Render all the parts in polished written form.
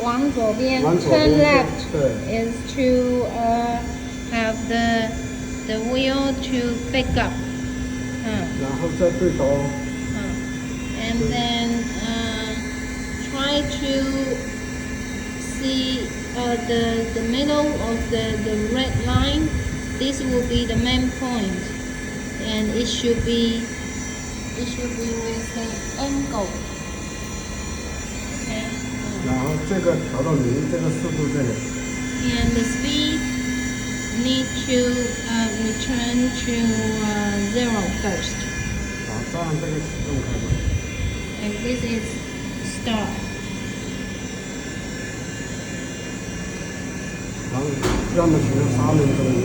往左边 turn left is to have the wheel to pick up. 然后再对刀。And then try to see the middle of the red line. This will be the main point, and it should be with the angle. Okay. 然后这个调到零，这个速度这里。And the speed need to return to 0 first. 好，这样这个启动开关。And this is start. 然后让它学沙轮中间，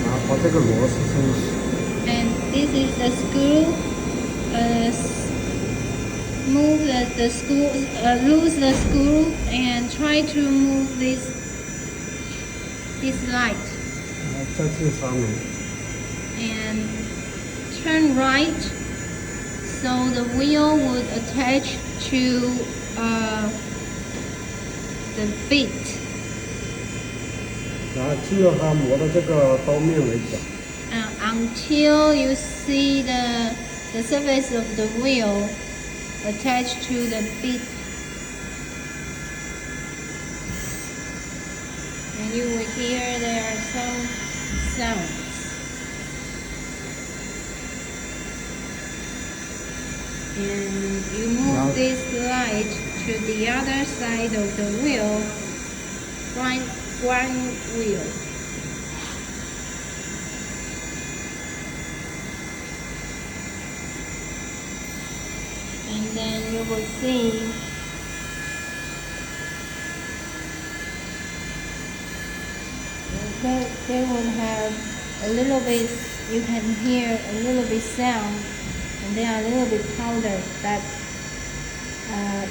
然后把这个螺丝松死。And this is the screw. Move the screw, loose the screw, and try to move this light. 再去沙轮。And turn right, so the wheel would attach to the bit. 然后直到它磨到这个刀面为止。Until you see the surface of the wheel attached to the bit, and you will hear there are some sounds. And you move this light to the other side of the wheel, one wheel. And then you will see they will have a little bit, you can hear a little bit sound, and they are a little bit powdered, that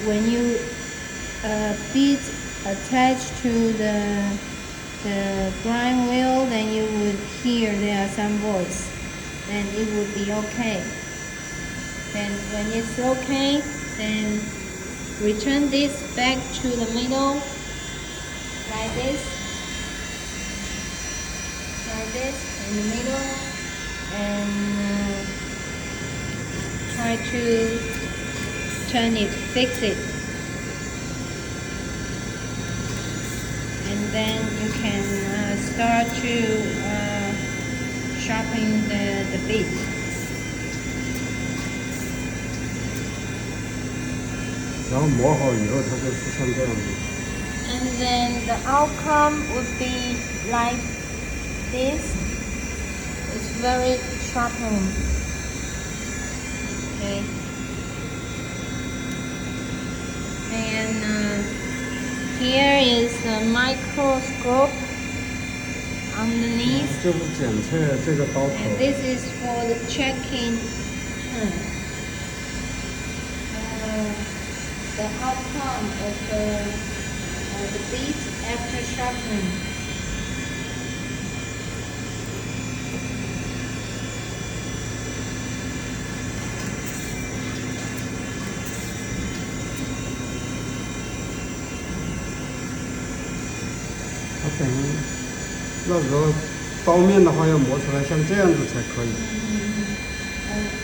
when you beat attached to the grind wheel, then you would hear there are some voice, then it would be okay. Then when it's okay, then return this back to the middle, like this in the middle, and try to turn it, fix it, and then you can start to sharpen the bit. And then the outcome would be like this. It's very sharpening. Okay. And here is a microscope underneath. And this is for the checking the outcome of the bead after sharpening.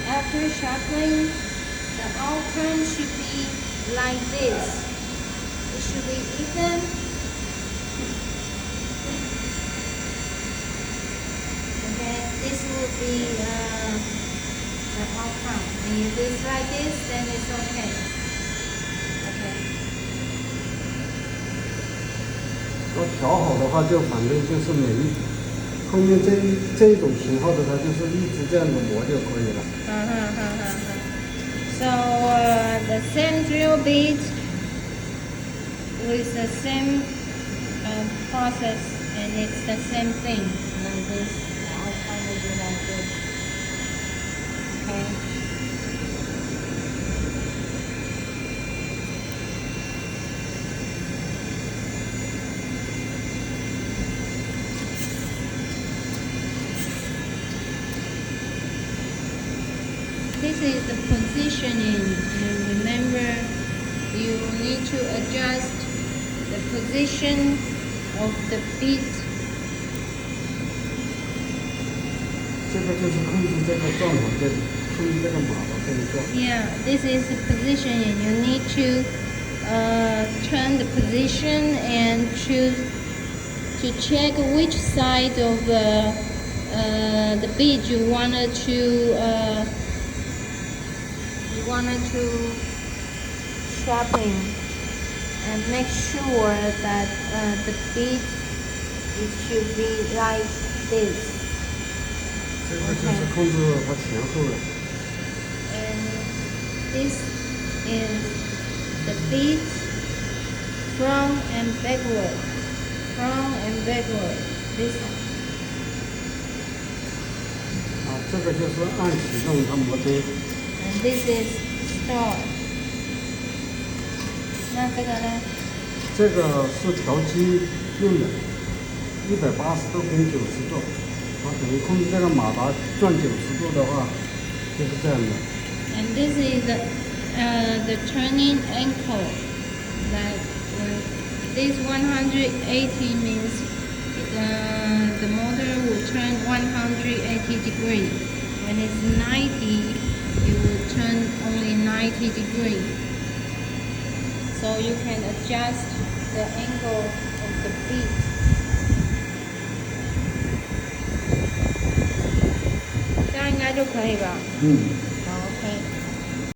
After sharpening, the outcome should be like this. It should be even. Okay, this will be the outcome. And if it's like this, then it's okay. Okay. 要调好的话，就反正就是后面这种型号的，它就是一直这样子磨就可以了。So the same drill bit with the same process, and it's the same thing like this. The outcome will be like this. Okay. This is the positioning. And remember, you need to adjust the position of the beat. 这个就是控制这个转环这里，控制这个马达这一转。Yeah, this is the positioning. You need to turn the position and choose to check which side of the bead you wanted to sharpen, and make sure that the bead it should be like this. 这个就是控制它前后了。And this is the bead front and backward, front and backward. This. 这个就是按启动它摩推。And this is start. 那这个呢？这个是调机用的，180度跟90度，它等于控制这个马达转90度的话，就是这样的。And this is the turning angle. Like this 180 means the motor will turn 180 degrees. When it's 90, it will turn only 90 degrees. So you can adjust the angle of the beat. 这样应该就可以吧？